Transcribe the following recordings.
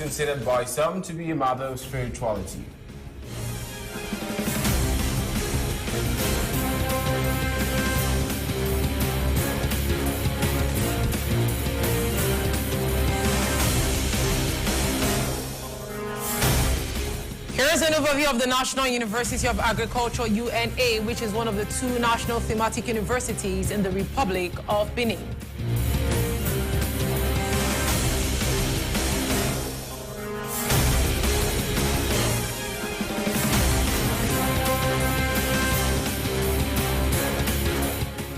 considered by some to be a matter of spirituality. Here is an overview of the National University of Agriculture, UNA, which is one of the 2 national thematic universities in the Republic of Benin.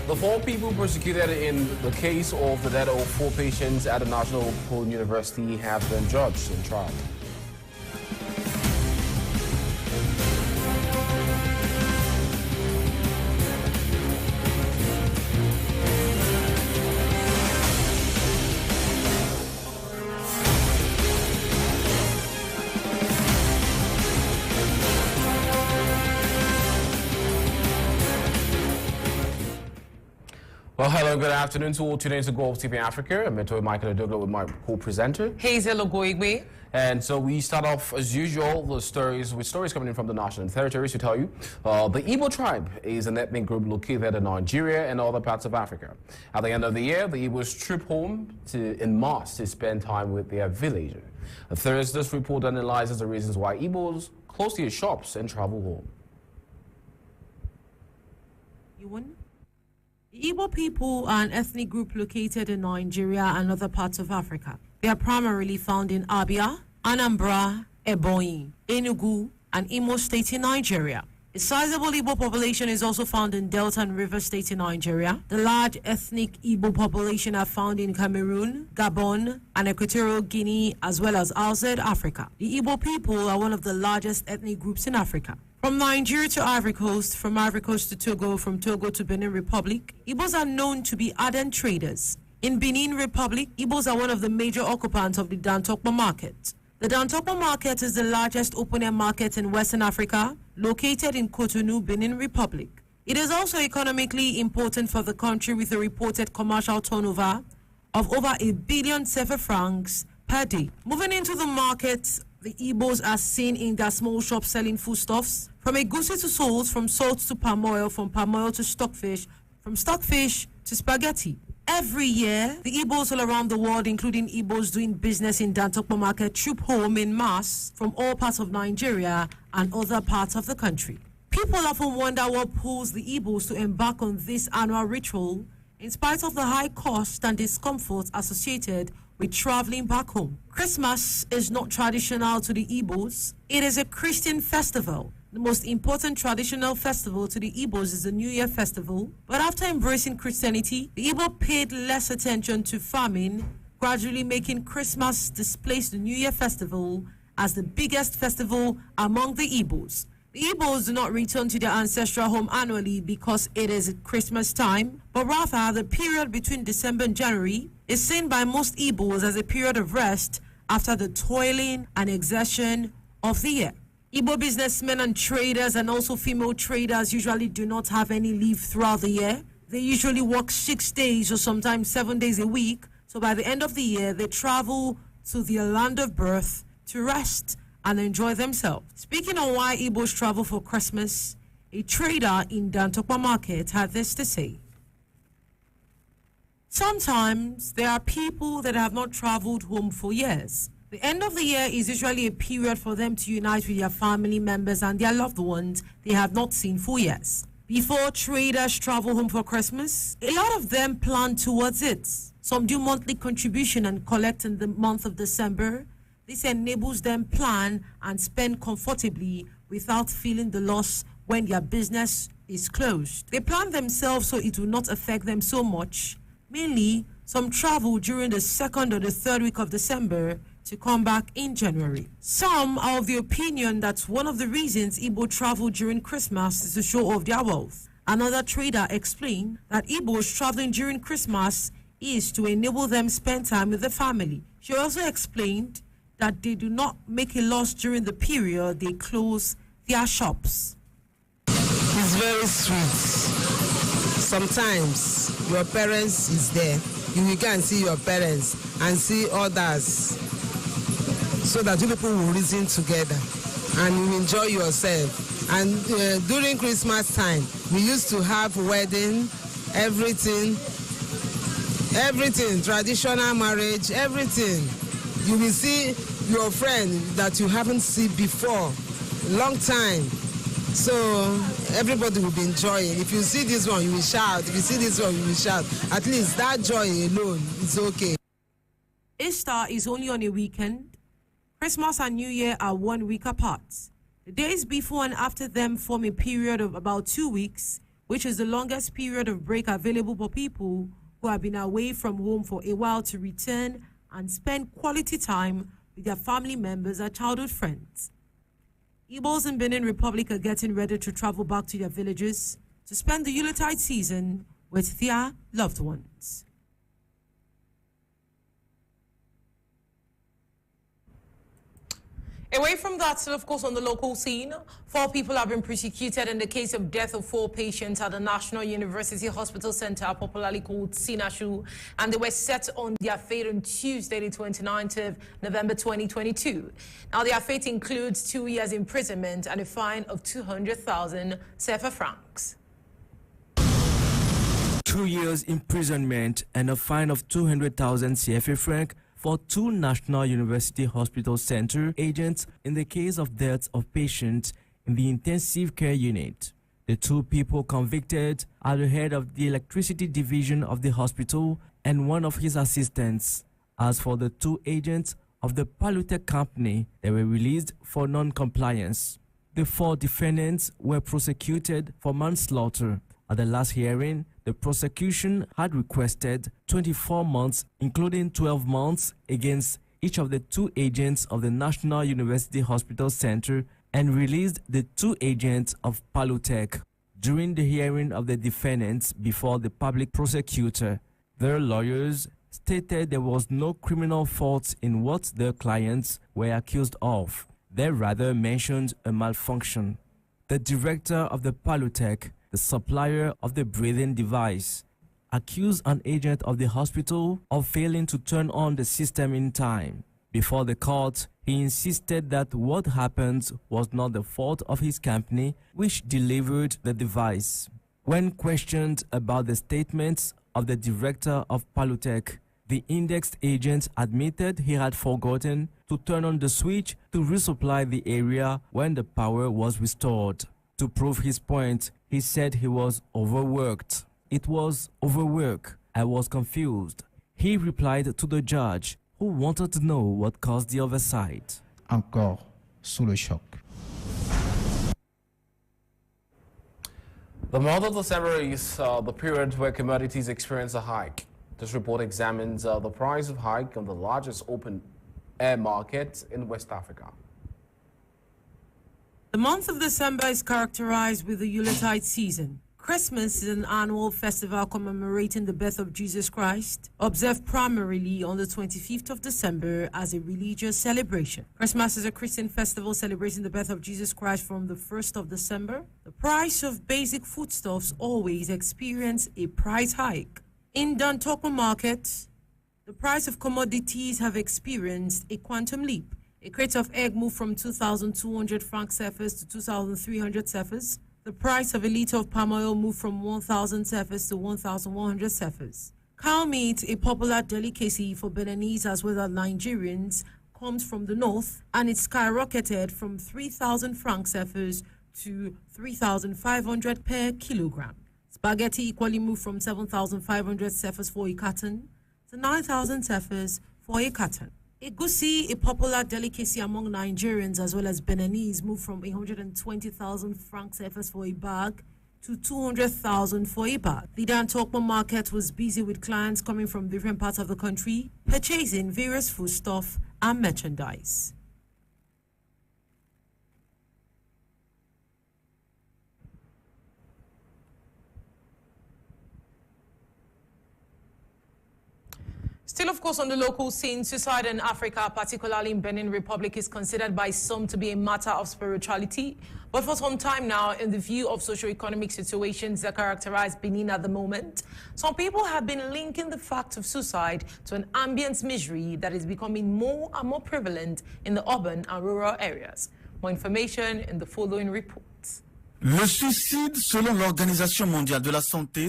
The 4 people prosecuted in the case of the death of 4 patients at the National University have been judged in trial. Well, hello, good afternoon to all tuned into Golfe TV Africa. I'm Metohuey ADOGLO with my co-presenter, Hazel, OGOIGBE. And so we start off, as usual, with stories coming in from the national territories to tell you. The Igbo tribe is an ethnic group located in Nigeria and other parts of Africa. At the end of the year, the Igbos troop home en masse to spend time with their villager. Thursday's report analyzes the reasons why Igbos close their shops and travel home. The Igbo people are an ethnic group located in Nigeria and other parts of Africa. They are primarily found in Abia, Anambra, Ebonyi, Enugu, and Imo State in Nigeria. A sizable Igbo population is also found in Delta and River State in Nigeria. The large ethnic Igbo population are found in Cameroon, Gabon, and Equatorial Guinea, as well as outside Africa. The Igbo people are one of the largest ethnic groups in Africa. From Nigeria to Ivory Coast, from Ivory Coast to Togo, from Togo to Benin Republic, Igbos are known to be ardent traders. In Benin Republic, Igbos are one of the major occupants of the Dantokpa market. The Dantokpa market is the largest open-air market in Western Africa, located in Cotonou, Benin Republic. It is also economically important for the country with a reported commercial turnover of over 1 billion CFA francs per day. Moving into the market, the Igbos are seen in their small shops selling foodstuffs, from egusi to salt, from salt to palm oil, from palm oil to stockfish, from stockfish to spaghetti. Every year, the Igbos all around the world, including Igbos doing business in Dantokpa market, troop home in mass from all parts of Nigeria and other parts of the country. People often wonder what pulls the Igbos to embark on this annual ritual, in spite of the high cost and discomfort associated with traveling back home. Christmas is not traditional to the Igbos. It is a Christian festival. The most important traditional festival to the Igbos is the New Year festival. But after embracing Christianity, the Igbo paid less attention to farming, gradually making Christmas displace the New Year festival as the biggest festival among the Igbos. The Igbos do not return to their ancestral home annually because it is Christmas time, but rather the period between December and January is seen by most Igbos as a period of rest after the toiling and exertion of the year. Igbo businessmen and traders and also female traders usually do not have any leave throughout the year. They usually work 6 days or sometimes 7 days a week. So by the end of the year, they travel to their land of birth to rest and enjoy themselves. Speaking on why Igbos travel for Christmas, a trader in Dantokpa market had this to say. Sometimes there are people that have not traveled home for years. The end of the year is usually a period for them to unite with their family members and their loved ones they have not seen for years. Before traders travel home for Christmas, a lot of them plan towards it. Some do monthly contribution and collect in the month of December. This enables them plan and spend comfortably without feeling the loss when their business is closed. They plan themselves so it will not affect them so much. Mainly, some travel during the 2nd or the 3rd week of December to come back in January. Some are of the opinion that one of the reasons Igbo travel during Christmas is to show off their wealth. Another trader explained that Igbos traveling during Christmas is to enable them spend time with the family. She also explained that they do not make a loss during the period they close their shops. It's very sweet. Sometimes your parents is there. You can see your parents and see others. so that you people will reason together and you enjoy yourself. And during Christmas time, we used to have wedding, everything, traditional marriage, everything. You will see your friend that you haven't seen before, long time. So everybody will be enjoying. If you see this one, you will shout. If you see this one, you will shout. At least that joy alone is okay. Easter is only on a weekend. Christmas and New Year are 1 week apart. The days before and after them form a period of about 2 weeks, which is the longest period of break available for people who have been away from home for a while to return and spend quality time with their family members and childhood friends. Igbos in Benin Republic are getting ready to travel back to their villages to spend the Yuletide season with their loved ones. Away from that, still of course on the local scene, 4 people have been prosecuted in the case of death of 4 patients at the National University Hospital Center, popularly called Sinashu, and they were set on their fate on Tuesday, the 29th of November 2022. Now, their fate includes 2 years imprisonment and a fine of 200,000 CFA francs. 2 years imprisonment and a fine of 200,000 CFA francs for 2 National University Hospital Center agents in the case of deaths of patients in the intensive care unit. The 2 people convicted are the head of the electricity division of the hospital and one of his assistants. As for the 2 agents of the Palutech company, they were released for non-compliance. The 4 defendants were prosecuted for manslaughter. At the last hearing, the prosecution had requested 24 months, including 12 months, against each of the 2 agents of the National University Hospital Center and released the 2 agents of Palutech. During the hearing of the defendants before the public prosecutor, their lawyers stated there was no criminal fault in what their clients were accused of. They rather mentioned a malfunction. The director of the Palutech, the supplier of the breathing device, accused an agent of the hospital of failing to turn on the system in time. Before the court, he insisted that what happened was not the fault of his company, which delivered the device. When questioned about the statements of the director of Palutech, the indexed agent admitted he had forgotten to turn on the switch to resupply the area when the power was restored. To prove his point, he said he was overworked. It was overwork. I was confused. He replied to the judge, who wanted to know what caused the oversight. Encore sous le choc. The month of December is the period where commodities experience a hike. This report examines the price of hike on the largest open air market in West Africa. The month of December is characterized with the Yuletide season. Christmas is an annual festival commemorating the birth of Jesus Christ, observed primarily on the 25th of December as a religious celebration. Christmas is a Christian festival celebrating the birth of Jesus Christ from the 1st of December. The price of basic foodstuffs always experience a price hike. In Dantokmo Market, the price of commodities have experienced a quantum leap. A crate of egg moved from 2,200 francs CFAs to 2,300 CFAs. The price of a liter of palm oil moved from 1,000 CFAs to 1,100 CFAs. Cow meat, a popular delicacy for Beninese as well as Nigerians, comes from the north and it skyrocketed from 3,000 francs CFAs to 3,500 per kilogram. Spaghetti equally moved from 7,500 CFAs for a carton to 9,000 CFAs for a carton. Egusi, a popular delicacy among Nigerians as well as Beninese, moved from 120,000 francs CFAs for a bag to 200,000 for a bag. The Dantokmo market was busy with clients coming from different parts of the country, purchasing various foodstuff and merchandise. Still, of course, on the local scene, suicide in Africa, particularly in Benin Republic, is considered by some to be a matter of spirituality. But for some time now, in the view of socio-economic situations that characterize Benin at the moment, some people have been linking the fact of suicide to an ambient misery that is becoming more and more prevalent in the urban and rural areas. More information in the following reports. Le suicide, selon l'Organisation mondiale de la santé,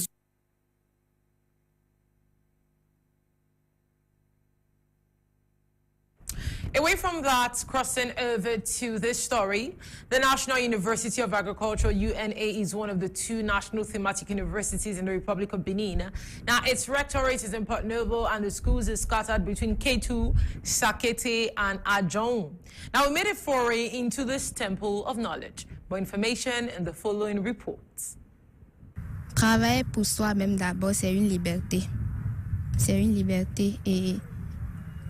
Away from that, crossing over to this story, the National University of Agriculture, UNA, is one of the 2 national thematic universities in the Republic of Benin. Now, its rectorate is in Port Noble, and the schools are scattered between Ketu, Sakete, and Adjong. Now, we made a foray into this temple of knowledge. More information in the following reports. Travailler pour soi-même d'abord, c'est une liberté. C'est une liberté et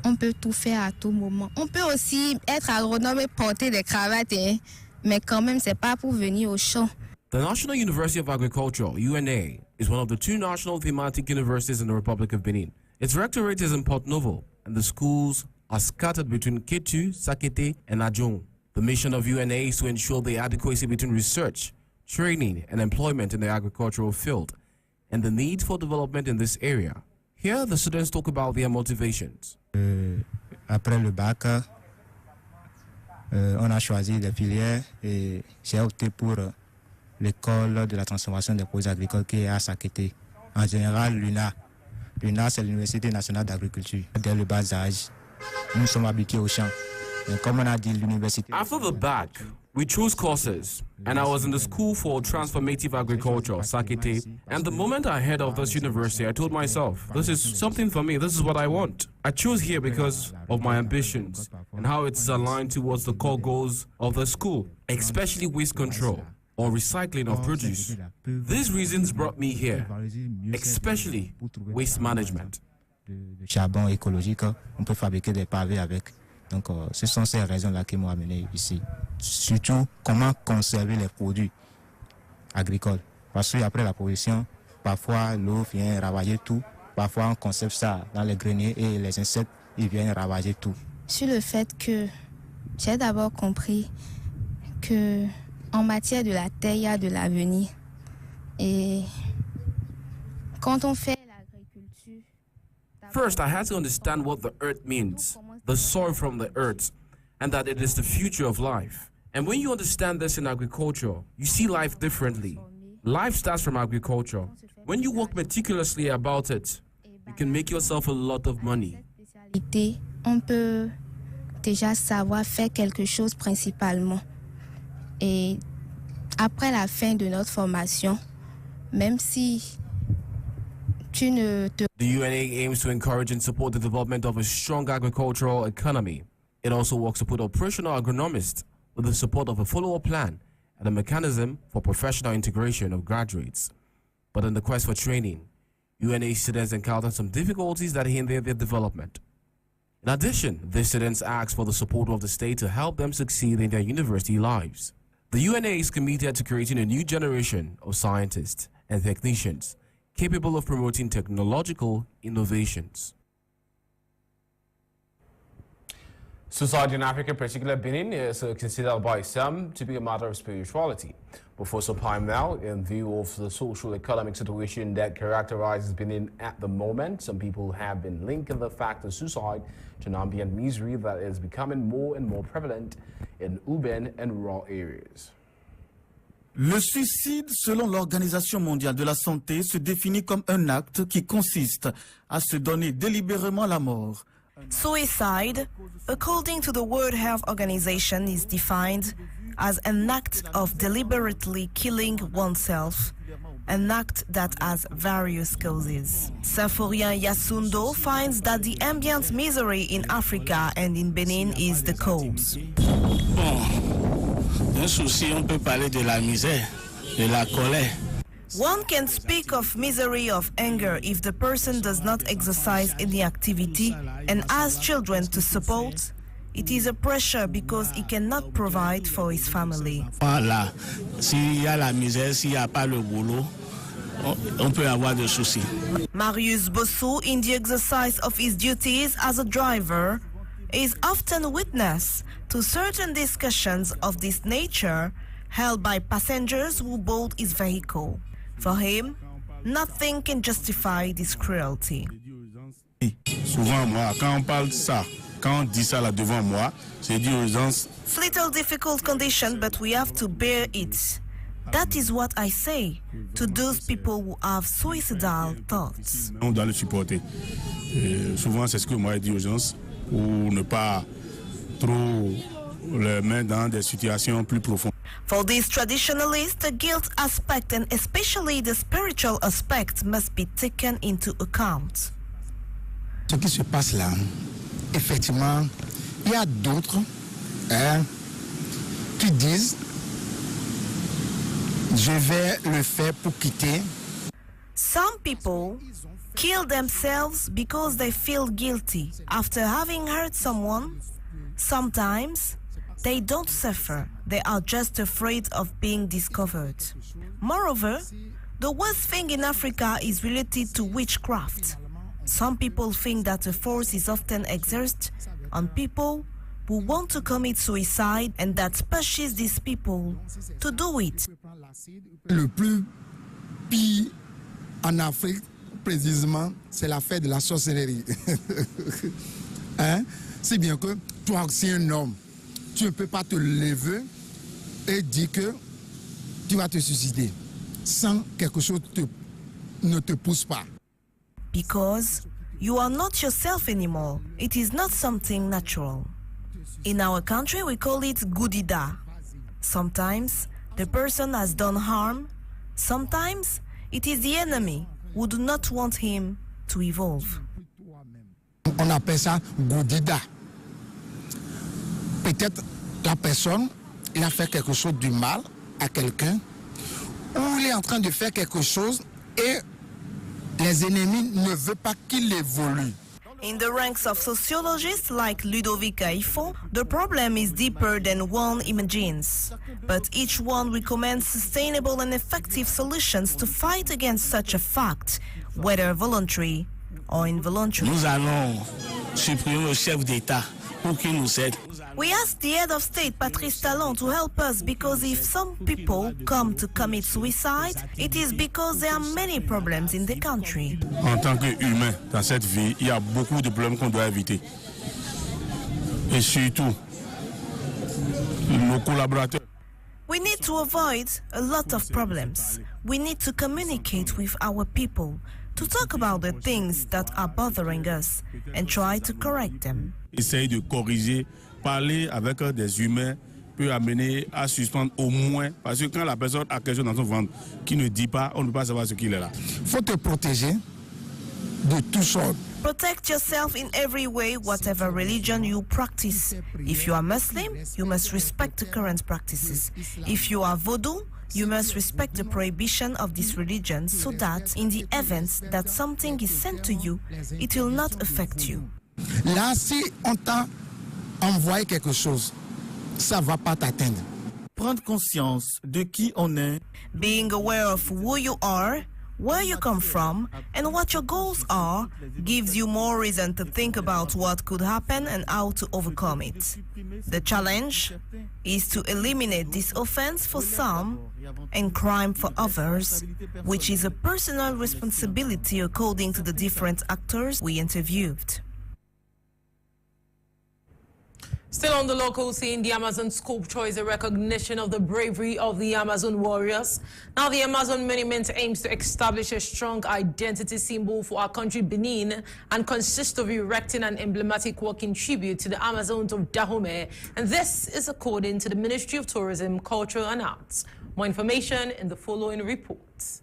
on peut tout faire à tout moment. On peut aussi être agronome et porter des cravates, mais quand même, c'est pas pour venir au champ. The National University of Agriculture, UNA, is one of the 2 national thematic universities in the Republic of Benin. Its rectorate is in Port Novo, and the schools are scattered between Ketu, Sakete, and Adjong. The mission of UNA is to ensure the adequacy between research, training, and employment in the agricultural field, and the need for development in this area. Here, the students talk about their motivations. Après le bac, on a choisi des filières et j'ai opté pour l'école de la transformation des produits agricoles qui est à Sakete. En général, l'UNA. L'UNA, c'est l'Université nationale d'agriculture. Dès le bas âge, nous sommes habitués au champ. Mais comme on a dit, l'université... After the bac, we chose courses, and I was in the school for transformative agriculture, Sakete. And the moment I heard of this university, I told myself, this is something for me, this is what I want. I chose here because of my ambitions and how it's aligned towards the core goals of the school, especially waste control or recycling of produce. These reasons brought me here, especially waste management. Le charbon écologique, on peut fabriquer des pavés avec. Donc, ce sont ces raisons-là qui m'ont amené ici. Surtout, comment conserver les produits agricoles. Parce qu'après la production, parfois l'eau vient ravager tout. Parfois, on conserve ça dans les greniers et les insectes, ils viennent ravager tout. Sur le fait que j'ai d'abord compris que en matière de la terre, il y a de l'avenir. Et quand on fait l'agriculture... First, I had to understand what the earth means, the soil from the earth, and that it is the future of life. And when you understand this in agriculture, you see life differently. Life starts from agriculture. When you work meticulously about it, you can make yourself a lot of money. On peut déjà savoir faire quelque chose principalement. Et après la fin de notre formation, même si The UNA aims to encourage and support the development of a strong agricultural economy. It also works to put operational agronomists with the support of a follow-up plan and a mechanism for professional integration of graduates. But in the quest for training, UNA students encounter some difficulties that hinder their development. In addition, these students ask for the support of the state to help them succeed in their university lives. The UNA is committed to creating a new generation of scientists and technicians capable of promoting technological innovations. Society in Africa, particularly Benin, is considered by some to be a matter of spirituality. But for some time now, in view of the social economic situation that characterizes Benin at the moment, some people have been linking the fact of suicide to an ambient misery that is becoming more and more prevalent in urban and rural areas. Le suicide, selon l'Organisation mondiale de la santé, se définit comme un acte qui consiste à se donner délibérément la mort. Suicide, according to the World Health Organization, is defined as an act of deliberately killing oneself, an act that has various causes. Saforian Yasundo finds that the ambient misery in Africa and in Benin is the cause. Un souci, on peut parler de la misère, de la colère. One can speak of misery of anger if the person does not exercise any activity and has children to support. It is a pressure because he cannot provide for his family. Voilà, s'il y a la misère, s'il n'y a pas le boulot, on peut avoir des soucis. Marius Bossou, in the exercise of his duties as a driver, is often witness to certain discussions of this nature held by passengers who board his vehicle. For him, nothing can justify this cruelty. Souvent, moi, quand on parle de ça, quand on dit ça là devant moi, c'est d'urgence. Little difficult condition, but we have to bear it. That is what I say to those people who have suicidal thoughts. On doit le supporter. Et souvent, c'est ce que moi je dis aux gens, pour ne pas trop les mettre dans des situations plus profondes. For these traditionalists, the guilt aspect and especially the spiritual aspect must be taken into account. Ce qui se passe là, effectivement, il y a d'autres qui disent je vais le faire pour quitter. Some people kill themselves because they feel guilty after having hurt someone. Sometimes they don't suffer, they are just afraid of being discovered. Moreover, the worst thing in Africa is related to witchcraft. Some people think that a force is often exerted on people who want to commit suicide and that pushes these people to do it. Le plus pire en Afrique, précisément, c'est l'affaire de la sorcellerie. C'est bien que toi, si un homme, tu ne peux pas te lever et dire que tu vas te suicider sans quelque chose ne te pousse pas. Because you are not yourself anymore. It is not something natural. In our country, we call it gudida. Sometimes the person has done harm. Sometimes it is the enemy who do not want him to evolve. On appelle ça gudida. Peut-être la personne, il a fait quelque chose de mal à quelqu'un, ou il est en train de faire quelque chose et les ennemis ne veulent pas qu'il évolue. In the ranks of sociologists like Ludovic Haifo, the problem is deeper than one imagines. But each one recommends sustainable and effective solutions to fight against such a fact, whether voluntary or involuntary. Nous allons supprimer le chef d'État pour qu'il nous aide. We asked the head of state, Patrice Talon, to help us because if some people come to commit suicide, it is because there are many problems in the country. En tant qu'humain, dans cette vie, il y a beaucoup de problèmes qu'on doit éviter. Et surtout, nos collaborateurs. We need to avoid a lot of problems. We need to communicate with our people, to talk about the things that are bothering us and try to correct them. Essayer de corriger, parler avec des humains peut amener à suspendre au moins, parce que quand la personne a quelque chose dans son ventre qui ne dit pas, on ne peut pas savoir ce qu'il est là. Faut te protéger de tout sortes. Protect yourself in every way, whatever religion you practice. If you are Muslim, you must respect the current practices. If you are Vodou, you must respect the prohibition of this religion so that in the event that something is sent to you, it will not affect you. Là, si on t'a envoyé quelque chose, ça va pas t'atteindre. Prendre conscience de qui on est. Being aware of who you are, where you come from, and what your goals are gives you more reason to think about what could happen and how to overcome it. The challenge is to eliminate this offense for some and crime for others, which is a personal responsibility according to the different actors we interviewed. Still on the local scene, the Amazon sculpture is a recognition of the bravery of the Amazon warriors. Now, the Amazon Monument aims to establish a strong identity symbol for our country, Benin, and consists of erecting an emblematic walking tribute to the Amazons of Dahomey. And this is according to the Ministry of Tourism, Culture and Arts. More information in the following reports.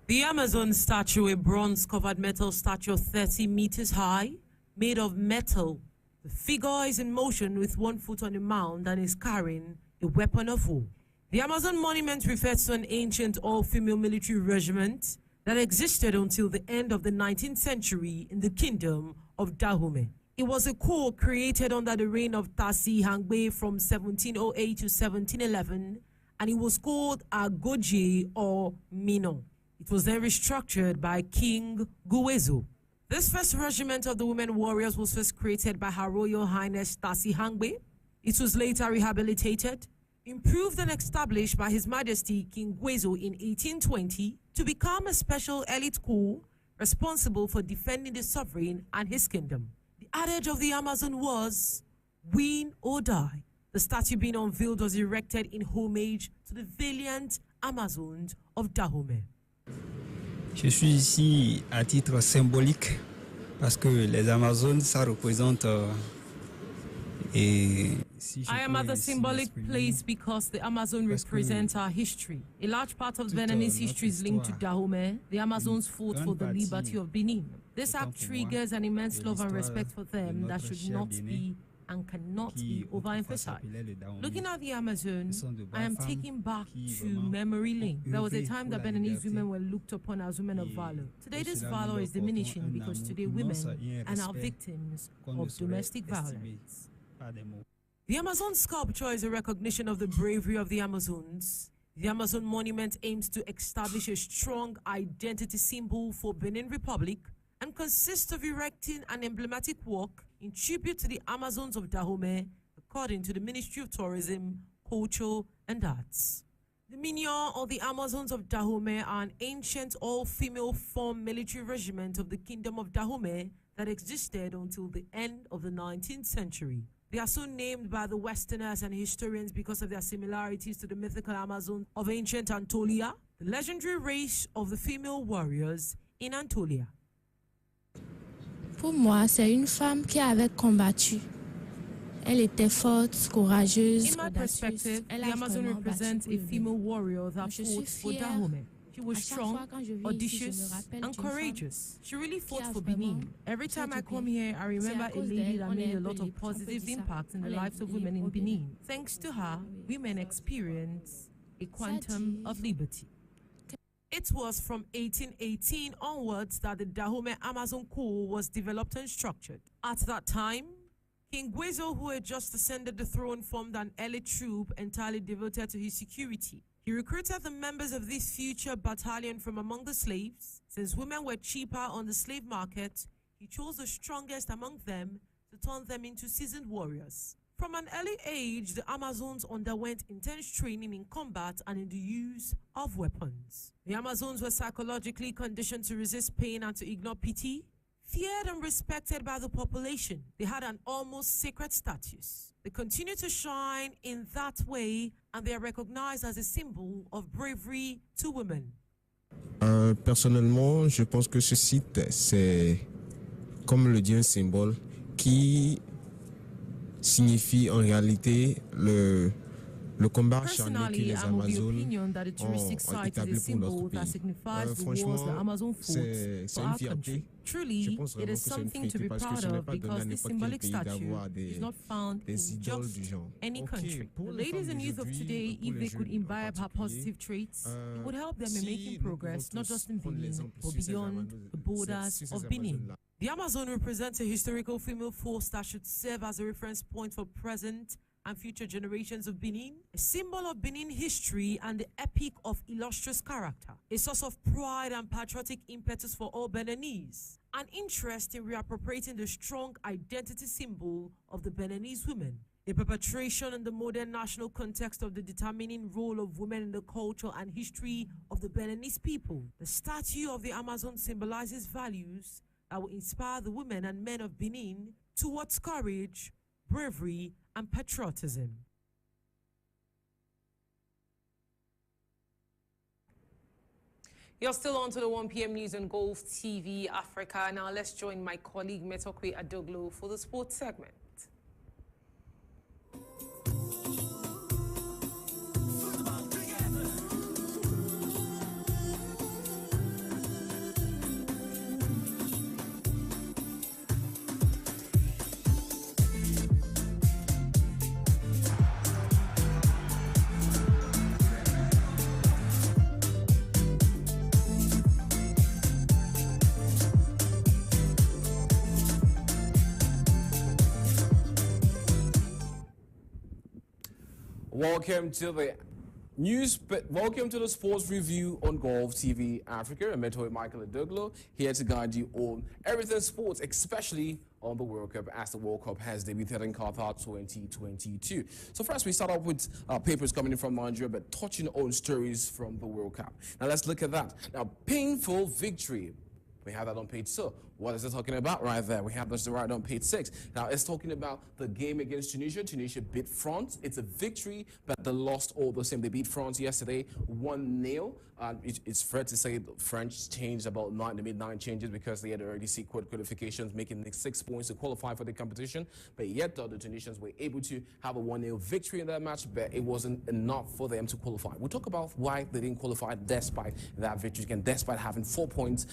The Amazon statue, a bronze-covered metal statue 30 meters high, made of metal. The figure is in motion with one foot on a mound and is carrying a weapon of war. The Amazon monument refers to an ancient all-female military regiment that existed until the end of the 19th century in the kingdom of Dahomey. It was a corps created under the reign of Tasi Hangbe from 1708 to 1711 and it was called OGOIGBE or Mino. It was then restructured by King Guezo. This first regiment of the women warriors was first created by Her Royal Highness Tasi Hangbe. It was later rehabilitated, improved and established by His Majesty King Guezo in 1820 to become a special elite corps responsible for defending the sovereign and his kingdom. The adage of the Amazon was, win or die. The statue being unveiled was erected in homage to the valiant Amazons of Dahomey. Je suis ici à titre symbolique parce que les Amazones, ça représente I am at the symbolic place because the Amazon represents our history. A large part of Benin's history is linked to Dahomey. The Amazons fought for the liberty of Benin. This act triggers an immense love and respect for them that should not be and cannot be overemphasized. Looking at the Amazon, I am taken back to memory lane. There was a time that Beninese women were looked upon as women of valor. Today this valor is diminishing because today women are now victims of domestic violence. The Amazon sculpture is a recognition of the bravery of the Amazons. The Amazon monument aims to establish a strong identity symbol for Benin Republic and consists of erecting an emblematic walk in tribute to the Amazons of Dahomey, according to the Ministry of Tourism, Culture and Arts. The Mignon or the Amazons of Dahomey are an ancient all-female formed military regiment of the Kingdom of Dahomey that existed until the end of the 19th century. They are so named by the Westerners and historians because of their similarities to the mythical Amazons of ancient Anatolia, the legendary race of the female warriors in Anatolia. Pour moi, c'est une femme qui avait combattu. Elle était forte, courageuse. In my perspective, the Amazon represents a female warrior that fought for Dahomey. She was strong, audacious, and courageous. She really fought for Benin. Every time I come here, I remember a lady that made a lot of positive impact in the lives of women in Benin. Thanks to her, women experience a quantum of liberty. It was from 1818 onwards that the Dahomey Amazon Corps was developed and structured. At that time, King Guezo, who had just ascended the throne, formed an elite troop entirely devoted to his security. He recruited the members of this future battalion from among the slaves. Since women were cheaper on the slave market, he chose the strongest among them to turn them into seasoned warriors. From an early age, the Amazons underwent intense training in combat and in the use of weapons. The Amazons were psychologically conditioned to resist pain and to ignore pity. Feared and respected by the population, they had an almost sacred status. They continue to shine in that way, and they are recognized as a symbol of bravery to women. Personnellement, je pense que ce site, c'est, comme le dit un symbole, qui signifie en réalité le combat acharné que les Amazones ont établi pour notre pays. Franchement, c'est une fierté. Truly, it is something to be proud of because this symbolic statue is not found in just any country. The ladies and youth of today, if they could imbibe her positive traits, it would help them in making progress, not just in Benin, but beyond the borders of Benin. The Amazon represents a historical female force that should serve as a reference point for present and future generations of Benin, a symbol of Benin history and the epic of illustrious character, a source of pride and patriotic impetus for all Beninese, an interest in reappropriating the strong identity symbol of the Beninese women, a perpetration in the modern national context of the determining role of women in the culture and history of the Beninese people. The statue of the Amazon symbolizes values that will inspire the women and men of Benin towards courage, bravery, and patriotism. You're still on to the 1 p.m. news on Golfe TV Africa. Now let's join my colleague Metohuey ADOGLO for the sports segment. Welcome to the sports review on Golfe TV AFRICA. I'm Metohuey ADOGLO, here to guide you on everything sports, especially on the World Cup, as the World Cup has debuted in Qatar 2022. So first, we start off with papers coming in from Nigeria, but touching on stories from the World Cup. Now let's look at that. Now, painful victory. We have that on page 2. What is it talking about right there? We have this right on page 6. Now, it's talking about the game against Tunisia. Tunisia beat France. It's a victory, but they lost all the same. They beat France yesterday 1-0. It's fair to say the French changed about 9 changes because they had already secured qualifications, making 6 points to qualify for the competition. But yet, the Tunisians were able to have a 1-0 victory in that match, but it wasn't enough for them to qualify. We'll talk about why they didn't qualify despite that victory, and despite having 4 points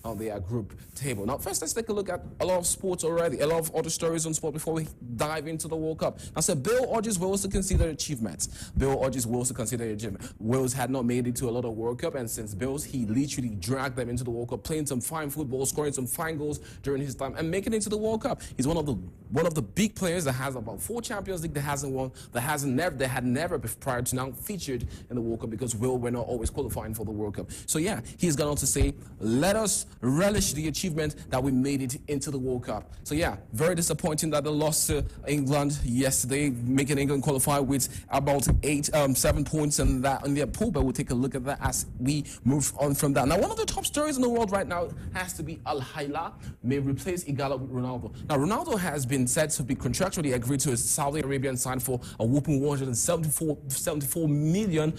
on their group table. Now, first, let's take a look at a lot of sports already, a lot of other stories on sport before we dive into the World Cup. Now, so Bill urges Wales to consider achievements. Bill urges Wales to consider achievement. Wales had not made it to a lot of World Cup, and since Bill's, he literally dragged them into the World Cup, playing some fine football, scoring some fine goals during his time, and making it to the World Cup. He's one of the big players that has about 4 Champions League that hasn't won, that had never prior to now featured in the World Cup, because Wales were not always qualifying for the World Cup. So yeah, he's gone on to say, let us relish the achievement that we made it into the World Cup. So yeah, very disappointing that they lost to England yesterday, making England qualify with about 7 points in their pool. But we'll take a look at that as we move on from that. Now, one of the top stories in the world right now has to be Al Hilal may replace Igalo with Ronaldo. Now, Ronaldo has been said to be contractually agreed to a Saudi Arabian sign for a whopping $174 million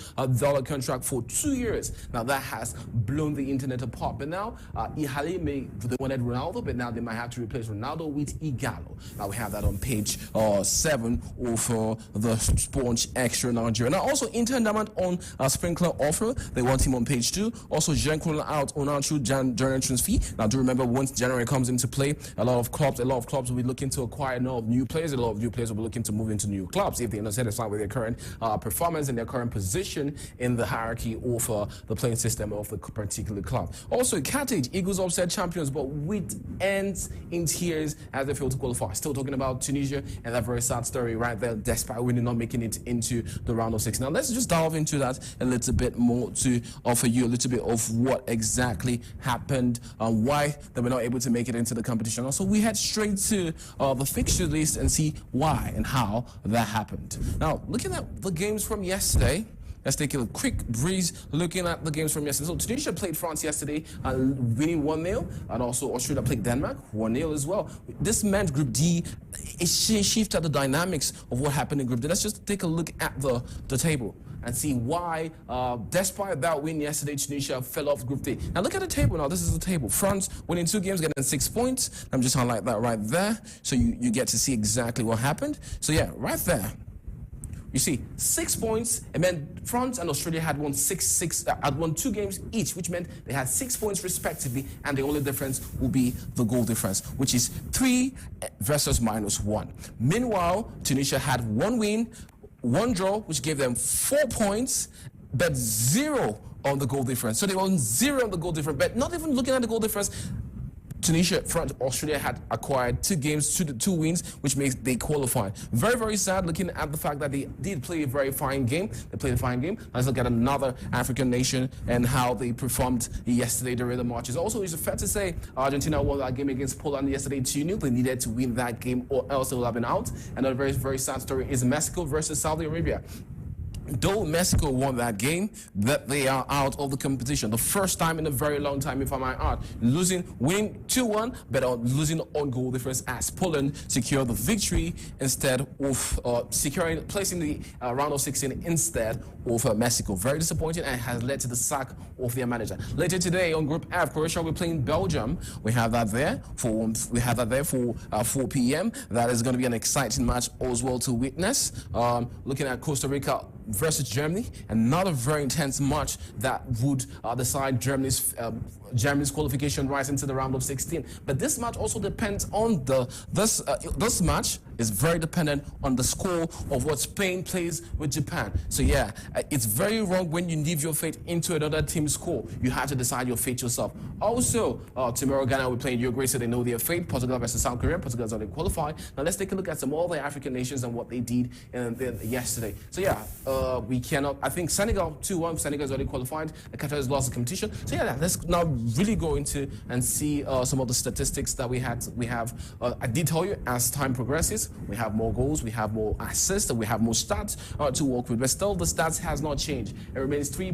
contract for 2 years. Now, that has blown the internet apart. But now, they wanted Ronaldo, but now they might have to replace Ronaldo with Igalo. Now we have that on page 7 of the Sponge Extra Nigeria. Now also Inter Diamond on sprinkler offer. They want him on page 2. Also Jean-Claude out on our January entrance fee. Now do remember, once January comes into play, a lot of clubs will be looking to acquire new players. A lot of new players will be looking to move into new clubs if they're not satisfied with their current performance and their current position in the hierarchy of the playing system of the particular club. Also Carthage, Eagles upset champions, but with ends in tears as they fail to qualify. Still talking about Tunisia and that very sad story right there, despite winning, not making it into the round of 6. Now let's just delve into that a little bit more to offer you a little bit of what exactly happened and why they were not able to make it into the competition. Also, we head straight to the fixture list and see why and how that happened. Now, looking at the games from yesterday, let's take a quick breeze looking at the games from yesterday. So Tunisia played France yesterday, winning 1-0, and also Australia played Denmark 1-0 as well. This meant Group D, it shifted the dynamics of what happened in Group D. Let's just take a look at the table and see why, despite that win yesterday, Tunisia fell off Group D. Now look at the table now. This is the table. France winning 2 games, getting 6 points. I'm just highlight that right there, so you get to see exactly what happened. So yeah, right there, you see 6 points, and then France and Australia had won 2 games each, which meant they had 6 points respectively, and the only difference will be the goal difference, which is 3 versus -1. Meanwhile, Tunisia had 1 win, 1 draw, which gave them 4 points, but 0 on the goal difference. So they were on 0 on the goal difference, but not even looking at the goal difference, Tunisia, France, Australia had acquired 2 games, 2 wins, which makes they qualify. Very, very sad looking at the fact that they did play a very fine game. They played a fine game. Let's look at another African nation and how they performed yesterday during the matches. Also, it's fair to say Argentina won that game against Poland yesterday 2-0. They needed to win that game or else they would have been out. Another very, very sad story is Mexico versus Saudi Arabia. Though Mexico won that game, that they are out of the competition. The first time in a very long time, if I might add. Winning 2-1, but losing on goal difference as Poland secured the victory instead of placing the round of 16 instead of Mexico. Very disappointing, and has led to the sack of their manager. Later today on Group F, Croatia will be playing Belgium. We have that there for 4 p.m. That is going to be an exciting match as well to witness. Looking at Costa Rica versus Germany, another very intense match that would decide Germany's qualification right into the round of 16. But this match also depends on this match is very dependent on the score of what Spain plays with Japan. So yeah, it's very wrong when you leave your fate into another team's score. You have to decide your fate yourself. Also, tomorrow Ghana will play Uruguay, so they know their fate. Portugal versus South Korea. Portugal is already qualified. Now let's take a look at some other African nations and what they did yesterday. So yeah, we cannot. I think Senegal 2-1. Senegal is already qualified. Qatar has lost the competition. So yeah, let's now really go into and see some of the statistics that we have. I did tell you, as time progresses, we have more goals, we have more assists, and we have more stats to work with. But still, the stats has not changed. It remains three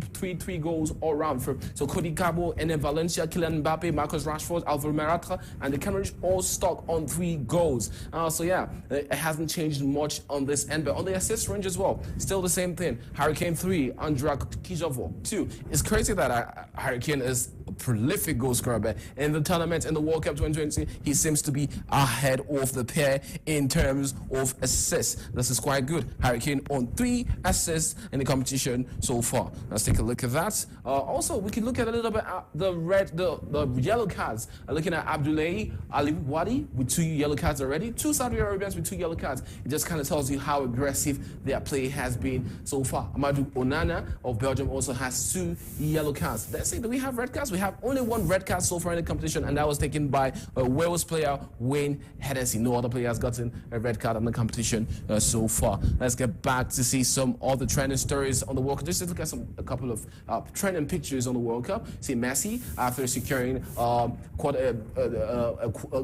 goals all round. So Cody Gabo, Ene Valencia, Kylian Mbappe, Marcus Rashford, Alvaro Morata, and the Cameroons all stuck on 3 goals. So yeah, it hasn't changed much on this end. But on the assist range as well, still the same thing. Harry Kane 3, Andra Kijavo 2. It's crazy that Harry Kane is a prolific goal scorer, but in the tournament, in the World Cup 2020, he seems to be ahead of the pair in terms of assists. This is quite good. Harry Kane on 3 assists in the competition so far. Let's take a look at that. Also, we can look at a little bit the yellow cards. Looking at Abdoulaye Ali Wadi with 2 yellow cards already. 2 Saudi Arabians with 2 yellow cards. It just kind of tells you how aggressive their play has been so far. Amadou Onana of Belgium also has 2 yellow cards. Let's see, do we have red cards? We have only 1 red card so far in the competition, and that was taken by Wales player Wayne Hennessy. No other player has gotten a red card in the competition so far. Let's get back to see some of the trending stories on the World Cup. Just look at a couple of trending pictures on the World Cup. See Messi, after securing a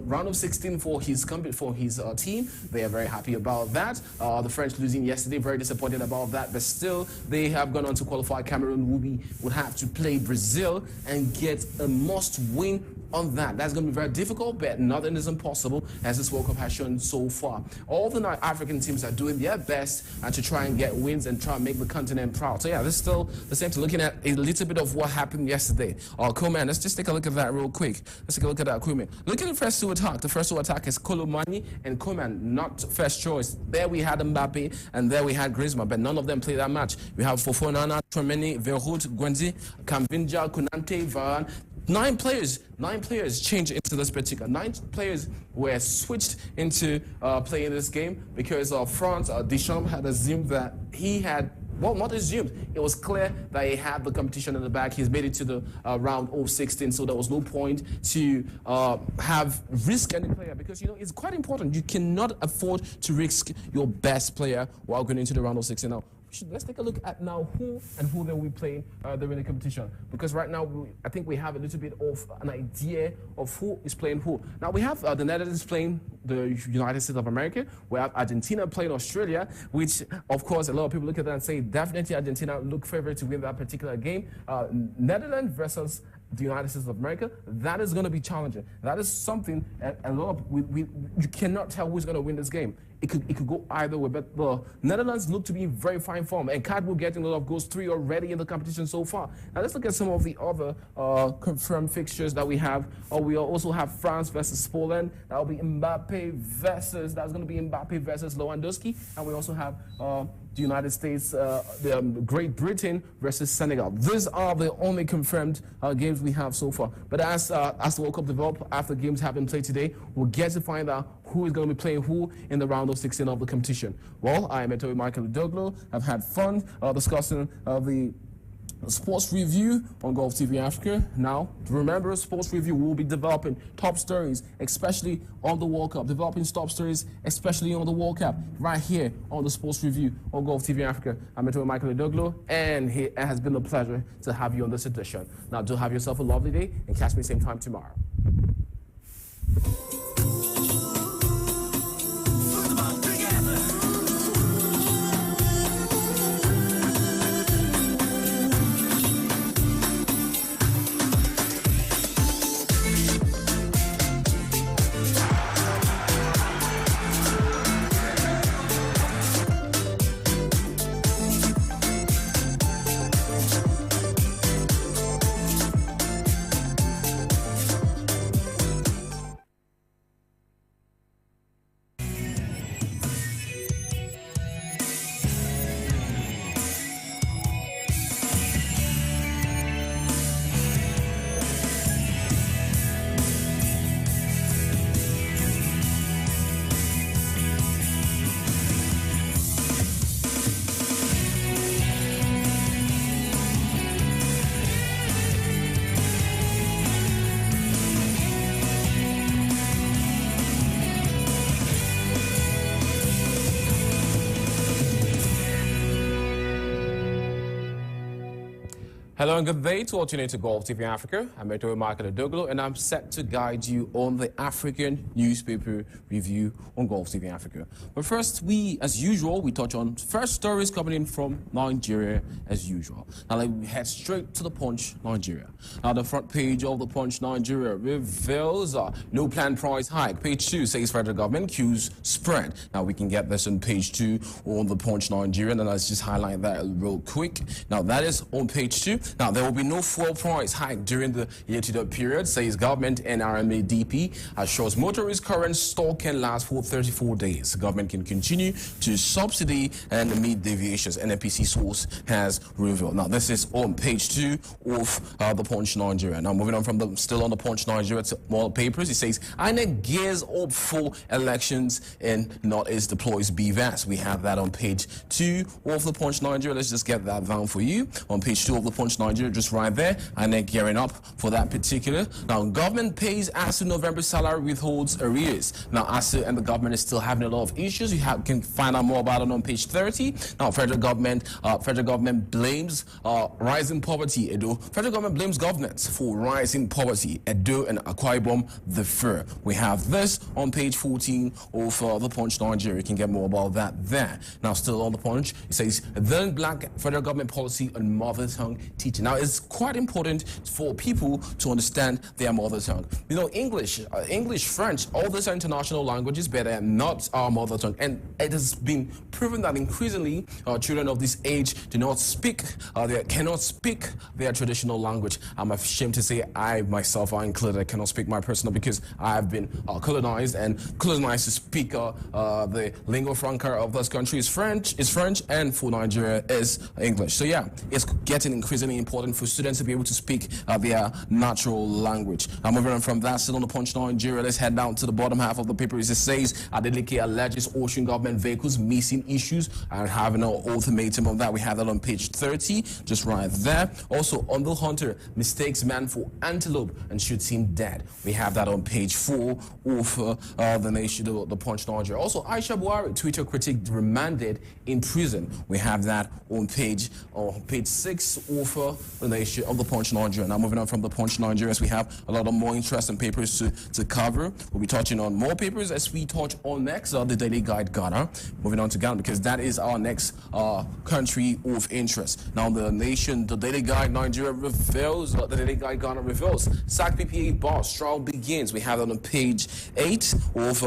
round of 16 for his team. They are very happy about that. The French losing yesterday, very disappointed about that, but still they have gone on to qualify. Cameroon would have to play Brazil and get a must win on that. That's going to be very difficult, but nothing is impossible, as this World Cup has shown so far. All the African teams are doing their best to try and get wins and try and make the continent proud. So yeah, this is still the same. So looking at a little bit of what happened yesterday. Koeman, let's just take a look at that real quick. Let's take a look at that, Koeman. Look at the first 2 attack. The first 2 attack is Kolomani and Koeman, not first choice. There we had Mbappe, and there we had Griezmann, but none of them played that match. We have Fofana, Tremeni, Verhout, Gwenzi, Kambinja, Kunante, Varane. 9 players changed into this particular. 9 players were switched into playing this game because France, Deschamps had assumed that he had, well, not assumed. It was clear that he had the competition in the back. He's made it to the round of 16, so there was no point to have risk any player, because, you know, it's quite important. You cannot afford to risk your best player while going into the round of 16. Now, let's take a look at now who they will be playing during the competition, because right now I think we have a little bit of an idea of who is playing who. Now we have the Netherlands playing the United States of America. We have Argentina playing Australia, which of course a lot of people look at that and say definitely Argentina look favored to win that particular game. Netherlands versus the United States of America, that is going to be challenging. That is something a lot of you cannot tell who's going to win this game. It could go either way, but the Netherlands look to be in very fine form, and Cadwell getting a lot of goals, 3 already in the competition so far. Now let's look at some of the other confirmed fixtures that we have. We also have France versus Poland. That will be Mbappe versus Lewandowski, and we also have the United States, Great Britain versus Senegal. These are the only confirmed games we have so far. But as the World Cup develops, after games have been played today, we'll get to find out who is going to be playing who in the round of 16 of the competition. Well, I am Metohuey ADOGLO. I've had fun discussing the sports review on Golfe TV Africa. Now, remember, sports review will be developing top stories, especially on the World Cup, developing top stories, especially on the World Cup, right here on the sports review on Golfe TV Africa. I'm Metohuey ADOGLO, and it has been a pleasure to have you on this edition. Now, do have yourself a lovely day, and catch me same time tomorrow. Hello and good day to all tuning to Golfe TV Africa. I'm Metohuey ADOGLO and I'm set to guide you on the African newspaper review on Golfe TV Africa. But first, as usual, we touch on first stories coming in from Nigeria as usual. Now let me head straight to the Punch, Nigeria. Now the front page of the Punch, Nigeria reveals no planned price hike. Page 2 says federal government cues spread. Now we can get this on page 2 on the Punch, Nigeria. And let's just highlight that real quick. Now that is on page 2. Now, there will be no fuel price hike during the year-to-date period, says government and RMA DP. Assures motorists current stock can last for 34 days. Government can continue to subsidy and meet deviations, NNPC source has revealed. Now, this is on page 2 of the Punch, Nigeria. Now, moving on from still on the Punch, Nigeria to more papers, it says, INEC gears up for elections and Northeast deploys BVAS. We have that on page 2 of the Punch, Nigeria. Let's just get that down for you. On page 2 of the Punch, Nigeria, just right there, and they're gearing up for that particular. Now, government pays ASU November salary, withholds arrears. Now, ASU and the government is still having a lot of issues. You can find out more about it on page 30. Now, federal government blames rising poverty. Federal government blames governments for rising poverty. Edo and Akwa Ibom defer. We have this on page 14 of the Punch, Nigeria. You can get more about that there. Now, still on the Punch, it says then black federal government policy on mother tongue teaching. Now, it's quite important for people to understand their mother tongue. You know, English, French, all these are international languages, but they're not our mother tongue. And it has been proven that increasingly children of this age do not speak, they cannot speak their traditional language. I'm ashamed to say I myself are included. I cannot speak my personal because I've been colonized to speak the lingua franca of this country is French, and for Nigeria is English. So yeah, it's getting increasingly important for students to be able to speak their natural language. I'm moving on from that, still on the Punch, Nigeria. Let's head down to the bottom half of the paper. It says Adeleke alleges Ocean government vehicles missing issues and having an ultimatum of that. We have that on page 30, just right there. Also, on the hunter mistakes man for antelope and shoots him dead. We have that on page 4 of the Nation, the Punch, Nigeria. Also, Aisha Buhari, Twitter critic, remanded in prison. We have that on page 6 of the Nation of the Punch, Nigeria. Now, moving on from the Punch, Nigeria, as we have a lot of more interesting papers to cover. We'll be touching on more papers as we touch on next the Daily Guide Ghana. Moving on to Ghana because that is our next country of interest. Now, the Nation, the Daily Guide Nigeria reveals, the Daily Guide Ghana reveals, SAC PPA boss trial begins. We have that on page 8 of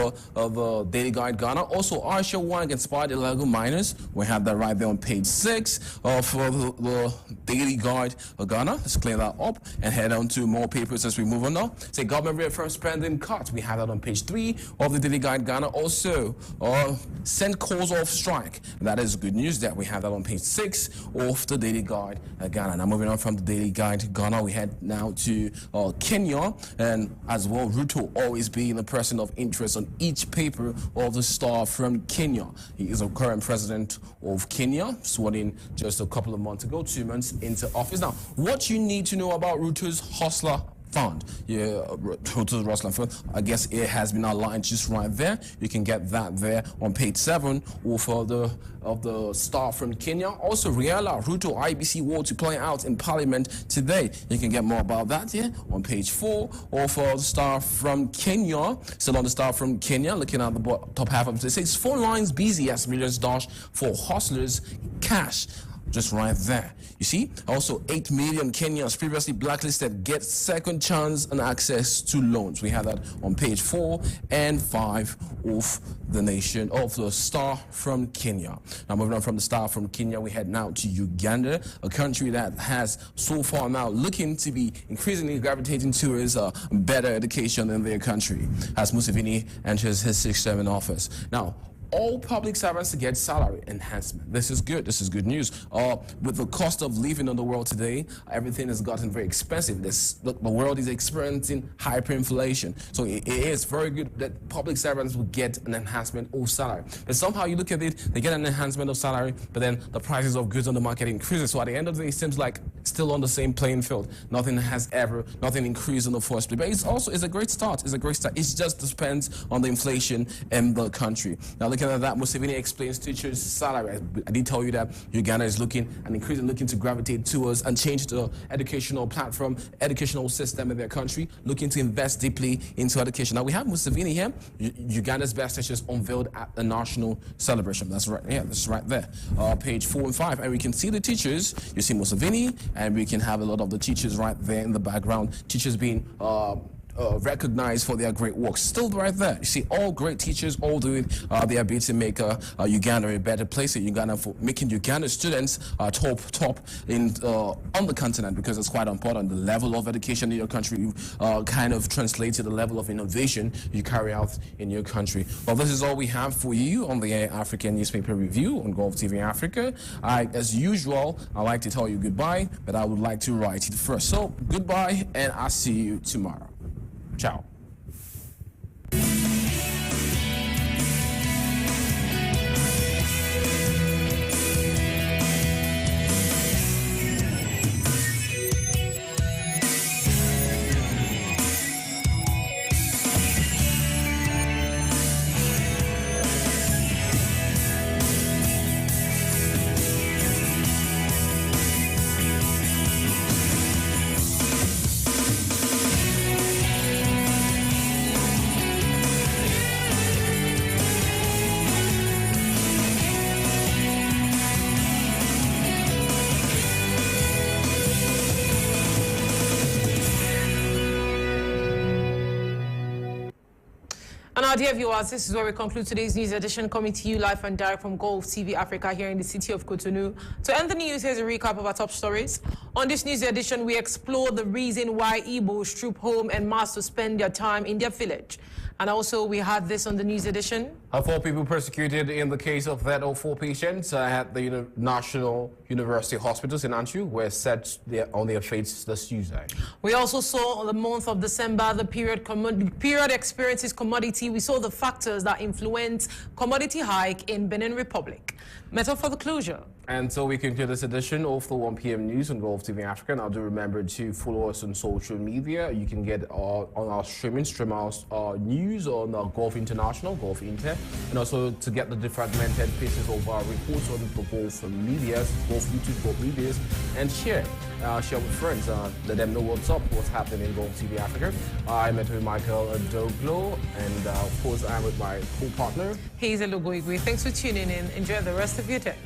the Daily Guide Ghana. Also, Aisha Wang inspired illegal miners. We have that right there on page 6 of the Daily Guide Ghana. Let's clear that up and head on to more papers as we move on now. Say government reaffirms spending cuts. We have that on page 3 of the Daily Guide Ghana. Also, send calls off strike. That is good news that we have that on page 6 of the Daily Guide Ghana. Now, moving on from the Daily Guide Ghana, we head now to Kenya, and as well, Ruto always being the person of interest on each paper of the Star from Kenya. He is a current president of Kenya, sworn in just a couple of months ago, 2 months into office. Now, what you need to know about Ruto's Hustler Fund. Yeah, Ruto's Hustler Fund. I guess it has been outlined just right there. You can get that there on page 7 of the Star from Kenya. Also, Riala Ruto IBC war to play out in Parliament today. You can get more about that here on page 4 of the Star from Kenya. Still on the Star from Kenya, looking at the top half of it, it says phone lines busy as millions dash for hustlers cash. Just right there. You see, also 8 million Kenyans previously blacklisted get second chance and access to loans. We have that on page 4 and 5 of the Nation of the Star from Kenya. Now, moving on from the Star from Kenya, we head now to Uganda, a country that has so far now looking to be increasingly gravitating towards better education in their country as Museveni enters his 6th term in office. Now, all public servants to get salary enhancement. This is good. This is good news. With the cost of living in the world today, everything has gotten very expensive. The world is experiencing hyperinflation. So it is very good that public servants will get an enhancement of salary. But somehow you look at it, they get an enhancement of salary, but then the prices of goods on the market increases. So at the end of the day, it seems like still on the same playing field. Nothing increased in the first place. But it's a great start. It's a great start. It just depends on the inflation in the country. Now, looking at that, Museveni explains teachers' salary. I did tell you that Uganda is looking to gravitate towards and change the educational platform, educational system in their country, looking to invest deeply into education. Now, we have Museveni here. Uganda's best teachers unveiled at the national celebration. That's right. Yeah, that's right there. Page 4 and 5. And we can see the teachers. You see Museveni, and we can have a lot of the teachers right there in the background. Teachers being recognized for their great work. Still right there. You see all great teachers, all doing their bit to make Uganda a better place in Uganda, for making Uganda students top in on the continent, because it's quite important. The level of education in your country kind of translates to the level of innovation you carry out in your country. Well, this is all we have for you on the African Newspaper Review on Golfe TV Africa. As usual, I like to tell you goodbye, but I would like to write it first. So goodbye, and I'll see you tomorrow. Ciao. And our dear viewers, this is where we conclude today's news edition, coming to you live and direct from Golfe TV Africa here in the city of Cotonou. To end the news, here's a recap of our top stories. On this news edition, we explore the reason why Igbos troop home and mass to spend their time in their village. And also, we had this on the news edition. 4 people persecuted in the case of that 4 patients at the National University Hospitals in Antwerp were set on their fates this Tuesday. We also saw the month of December, the period experiences commodity. We saw the factors that influence commodity hike in Benin Republic. Method for the closure. And so we conclude this edition of the 1 p.m. news on Golfe TV Africa. Now do remember to follow us on social media. You can get on our stream our news on Golfe International, Golfe Inter, and also to get the defragmented pieces of our reports on the Golfe medias, Golfe YouTube, Golfe medias, and share with friends. Let them know what's up, what's happening in Golfe TV Africa. I'm Metohuey ADOGLO, and of course I'm with my co-partner Hazel. Thanks for tuning in. Enjoy the rest of your day.